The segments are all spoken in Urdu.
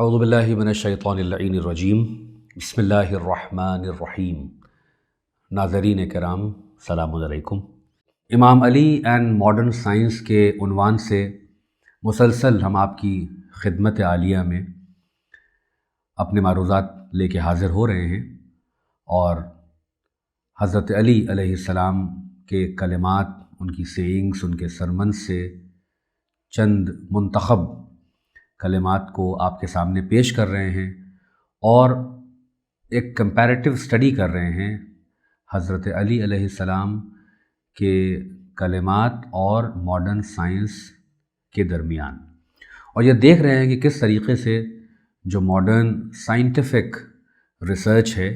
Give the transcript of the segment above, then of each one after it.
اعوذ باللہ من الشیطان اللعین الرجیم بسم اللہ الرحمن الرحیم۔ ناظرین کرام السلام علیکم۔ امام علی اینڈ ماڈرن سائنس کے عنوان سے مسلسل ہم آپ کی خدمت عالیہ میں اپنے معروضات لے کے حاضر ہو رہے ہیں، اور حضرت علی علیہ السلام کے کلمات، ان کی سیئنگز، ان کے سرمنز سے چند منتخب کلمات کو آپ کے سامنے پیش کر رہے ہیں، اور ایک کمپیریٹیو اسٹڈی کر رہے ہیں حضرت علی علیہ السلام کے کلمات اور ماڈرن سائنس کے درمیان، اور یہ دیکھ رہے ہیں کہ کس طریقے سے جو ماڈرن سائنٹیفک ریسرچ ہے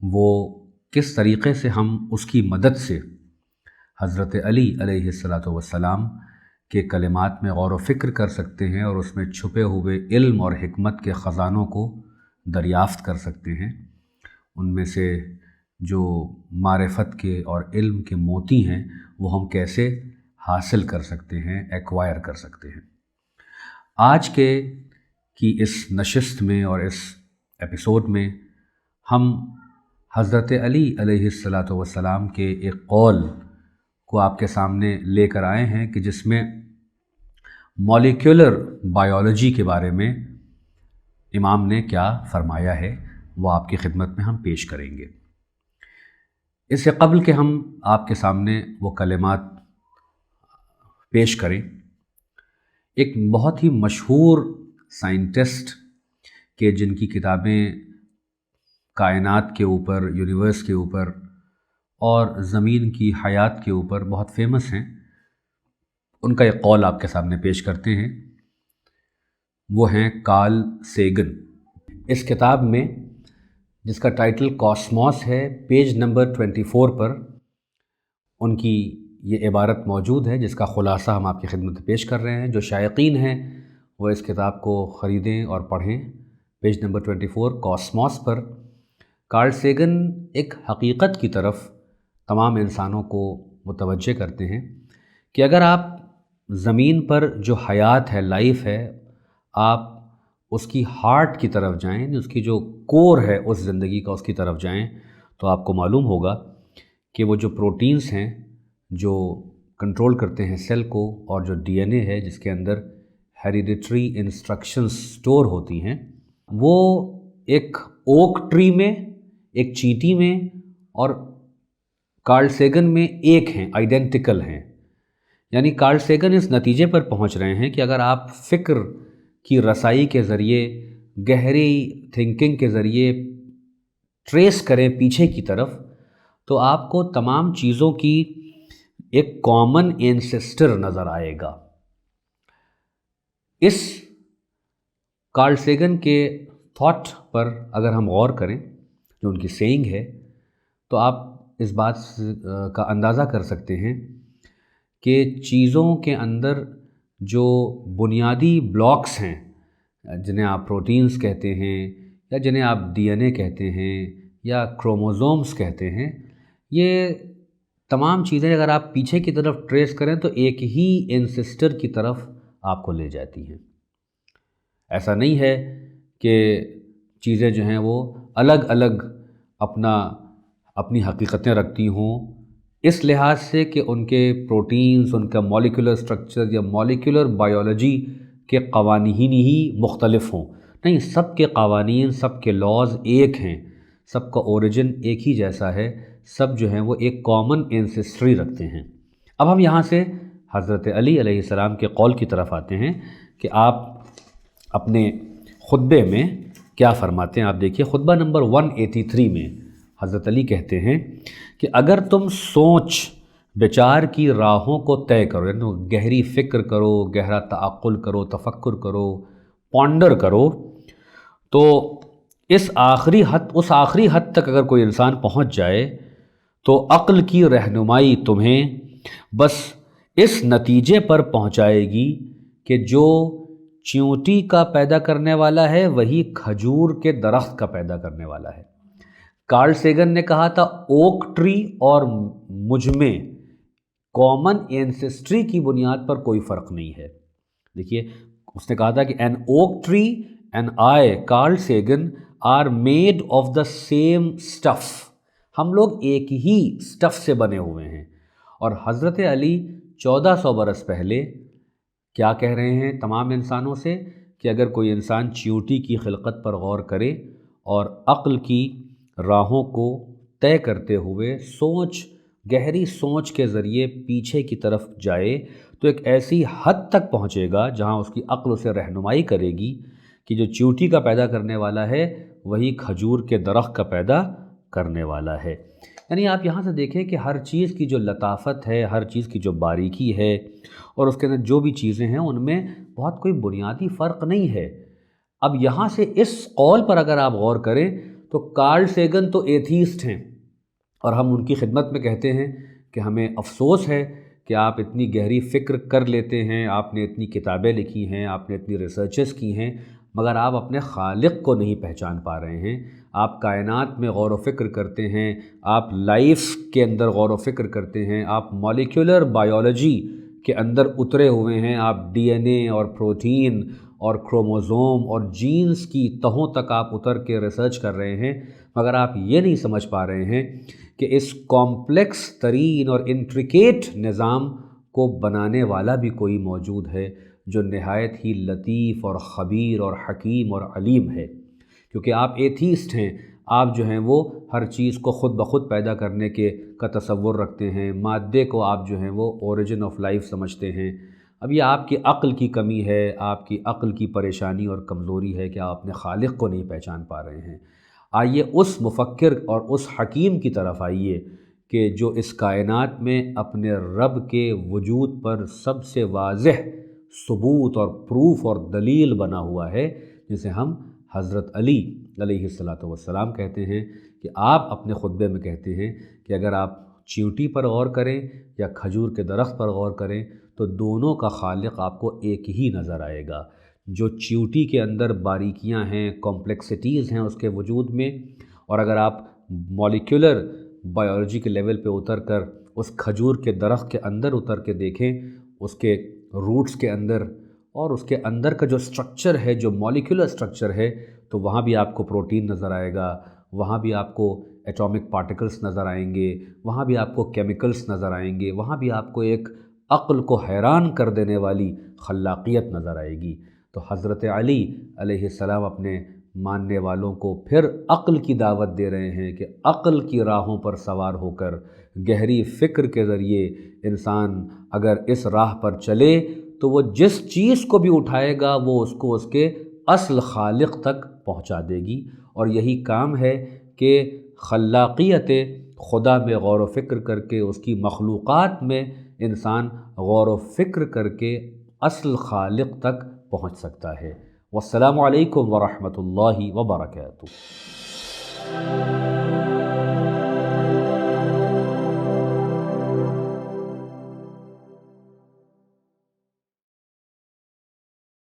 وہ کس طریقے سے ہم اس کی مدد سے حضرت علی علیہ السلام کے کلمات میں غور و فکر کر سکتے ہیں، اور اس میں چھپے ہوئے علم اور حکمت کے خزانوں کو دریافت کر سکتے ہیں۔ ان میں سے جو معرفت کے اور علم کے موتی ہیں وہ ہم کیسے حاصل کر سکتے ہیں، ایکوائر کر سکتے ہیں۔ آج کی اس نشست میں اور اس ایپیسوڈ میں ہم حضرت علی علیہ السلام کے ایک قول کو آپ کے سامنے لے کر آئے ہیں کہ جس میں مالیکولر بائیولوجی کے بارے میں امام نے کیا فرمایا ہے وہ آپ کی خدمت میں ہم پیش کریں گے۔ اس سے قبل کہ ہم آپ کے سامنے وہ کلمات پیش کریں، ایک بہت ہی مشہور سائنٹسٹ کے جن کی کتابیں کائنات کے اوپر، یونیورس کے اوپر اور زمین کی حیات کے اوپر بہت فیمس ہیں، ان کا ایک قول آپ کے سامنے پیش کرتے ہیں۔ وہ ہیں کارل سیگن۔ اس کتاب میں، جس کا ٹائٹل کاسموس ہے، پیج نمبر 24 پر ان کی یہ عبارت موجود ہے جس کا خلاصہ ہم آپ کی خدمت میں پیش کر رہے ہیں۔ جو شائقین ہیں وہ اس کتاب کو خریدیں اور پڑھیں۔ پیج نمبر 24 کاسموس پر کارل سیگن ایک حقیقت کی طرف تمام انسانوں کو متوجہ کرتے ہیں کہ اگر آپ زمین پر جو حیات ہے، لائف ہے، آپ اس کی ہارٹ کی طرف جائیں، اس کی جو کور ہے اس زندگی کا، اس کی طرف جائیں، تو آپ کو معلوم ہوگا کہ وہ جو پروٹینز ہیں جو کنٹرول کرتے ہیں سیل کو، اور جو ڈی این اے ہے جس کے اندر ہیریڈیٹری انسٹرکشنز سٹور ہوتی ہیں، وہ ایک اوک ٹری میں، ایک چیٹی میں اور کارل سیگن میں ایک ہیں، آئیڈینٹیکل ہیں۔ یعنی کارل سیگن اس نتیجے پر پہنچ رہے ہیں کہ اگر آپ فکر کی رسائی کے ذریعے، گہری تھنکنگ کے ذریعے ٹریس کریں پیچھے کی طرف، تو آپ کو تمام چیزوں کی ایک کامن اینسسٹر نظر آئے گا۔ اس کارل سیگن کے تھاٹ پر اگر ہم غور کریں، جو ان کی سیئنگ ہے، تو آپ اس بات کا اندازہ کر سکتے ہیں کہ چیزوں کے اندر جو بنیادی بلاکس ہیں، جنہیں آپ پروٹینز کہتے ہیں، یا جنہیں آپ ڈی این اے کہتے ہیں، یا کروموزومز کہتے ہیں، یہ تمام چیزیں اگر آپ پیچھے کی طرف ٹریس کریں تو ایک ہی اینسسٹر کی طرف آپ کو لے جاتی ہیں۔ ایسا نہیں ہے کہ چیزیں جو ہیں وہ الگ الگ اپنی حقیقتیں رکھتی ہوں، اس لحاظ سے کہ ان کے پروٹینز، ان کا مولیکولر سٹرکچر یا مولیکولر بائیولوجی کے قوانین ہی مختلف ہوں۔ نہیں، سب کے قوانین، سب کے لاز ایک ہیں، سب کا اوریجن ایک ہی جیسا ہے، سب جو ہیں وہ ایک کامن اینسسٹری رکھتے ہیں۔ اب ہم یہاں سے حضرت علی علیہ السلام کے قول کی طرف آتے ہیں کہ آپ اپنے خطبے میں کیا فرماتے ہیں۔ آپ دیکھیے خطبہ نمبر 183 میں حضرت علی کہتے ہیں کہ اگر تم سوچ بچار کی راہوں کو طے کرو، یعنی گہری فکر کرو، گہرا تعقل کرو، تفکر کرو، پونڈر کرو، تو اس آخری حد تک اگر کوئی انسان پہنچ جائے تو عقل کی رہنمائی تمہیں بس اس نتیجے پر پہنچائے گی کہ جو چیونٹی کا پیدا کرنے والا ہے وہی کھجور کے درخت کا پیدا کرنے والا ہے۔ کارل سیگن نے کہا تھا اوک ٹری اور مجھ میں کامن اینسسٹری کی بنیاد پر کوئی فرق نہیں ہے۔ دیکھیے اس نے کہا تھا کہ an oak tree and I, Carl Sagan, are made of the same stuff. ہم لوگ ایک ہی سٹف سے بنے ہوئے ہیں. اور حضرت علی 1400 برس پہلے کیا کہہ رہے ہیں تمام انسانوں سے کہ اگر کوئی انسان چیونٹی کی خلقت پر غور کرے اور عقل کی راہوں کو طے کرتے ہوئے گہری سوچ کے ذریعے پیچھے کی طرف جائے تو ایک ایسی حد تک پہنچے گا جہاں اس کی عقل اسے رہنمائی کرے گی کہ جو چیونٹی کا پیدا کرنے والا ہے وہی کھجور کے درخت کا پیدا کرنے والا ہے. یعنی آپ یہاں سے دیکھیں کہ ہر چیز کی جو لطافت ہے، ہر چیز کی جو باریکی ہے اور اس کے اندر جو بھی چیزیں ہیں ان میں بہت کوئی بنیادی فرق نہیں ہے. اب یہاں سے اس قول پر اگر آپ غور کریں تو کارل سیگن تو ایتھیسٹ ہیں اور ہم ان کی خدمت میں کہتے ہیں کہ ہمیں افسوس ہے کہ آپ اتنی گہری فکر کر لیتے ہیں، آپ نے اتنی کتابیں لکھی ہیں، آپ نے اتنی ریسرچز کی ہیں، مگر آپ اپنے خالق کو نہیں پہچان پا رہے ہیں. آپ کائنات میں غور و فکر کرتے ہیں، آپ لائف کے اندر غور و فکر کرتے ہیں، آپ مالیکولر بائیولوجی کے اندر اترے ہوئے ہیں، آپ ڈی این اے اور پروٹین اور کروموزوم اور جینز کی تہوں تک آپ اتر کے ریسرچ کر رہے ہیں، مگر آپ یہ نہیں سمجھ پا رہے ہیں کہ اس کمپلیکس ترین اور انٹریکیٹ نظام کو بنانے والا بھی کوئی موجود ہے جو نہایت ہی لطیف اور خبیر اور حکیم اور علیم ہے. کیونکہ آپ ایتھیسٹ ہیں، آپ جو ہیں وہ ہر چیز کو خود بخود پیدا کرنے کا تصور رکھتے ہیں، مادے کو آپ جو ہیں وہ اوریجن آف لائف سمجھتے ہیں. اب یہ آپ کی عقل کی کمی ہے، آپ کی عقل کی پریشانی اور کمزوری ہے کہ آپ اپنے خالق کو نہیں پہچان پا رہے ہیں. آئیے اس مفکر اور اس حکیم کی طرف آئیے کہ جو اس کائنات میں اپنے رب کے وجود پر سب سے واضح ثبوت اور پروف اور دلیل بنا ہوا ہے، جسے ہم حضرت علی علیہ السلام کہتے ہیں کہ آپ اپنے خطبے میں کہتے ہیں کہ اگر آپ چیونٹی پر غور کریں یا کھجور کے درخت پر غور کریں تو دونوں کا خالق آپ کو ایک ہی نظر آئے گا. جو چیونٹی کے اندر باریکیاں ہیں، کمپلیکسٹیز ہیں اس کے وجود میں، اور اگر آپ مالیکولر بائیولوجی کے لیول پہ اتر کر اس کھجور کے درخت کے اندر اتر کے دیکھیں، اس کے روٹس کے اندر اور اس کے اندر کا جو سٹرکچر ہے، جو مالیکولر سٹرکچر ہے، تو وہاں بھی آپ کو پروٹین نظر آئے گا، وہاں بھی آپ کو ایٹامک پارٹیکلز نظر آئیں گے، وہاں بھی آپ کو کیمیکلز نظر آئیں گے، وہاں بھی آپ کو ایک عقل کو حیران کر دینے والی خلاقیت نظر آئے گی. تو حضرت علی علیہ السلام اپنے ماننے والوں کو پھر عقل کی دعوت دے رہے ہیں کہ عقل کی راہوں پر سوار ہو کر گہری فکر کے ذریعے انسان اگر اس راہ پر چلے تو وہ جس چیز کو بھی اٹھائے گا وہ اس کو اس کے اصل خالق تک پہنچا دے گی. اور یہی کام ہے کہ خلاقیت خدا میں غور و فکر کر کے، اس کی مخلوقات میں انسان غور و فکر کر کے اصل خالق تک پہنچ سکتا ہے. والسلام علیکم ورحمۃ اللہ وبرکاتہ.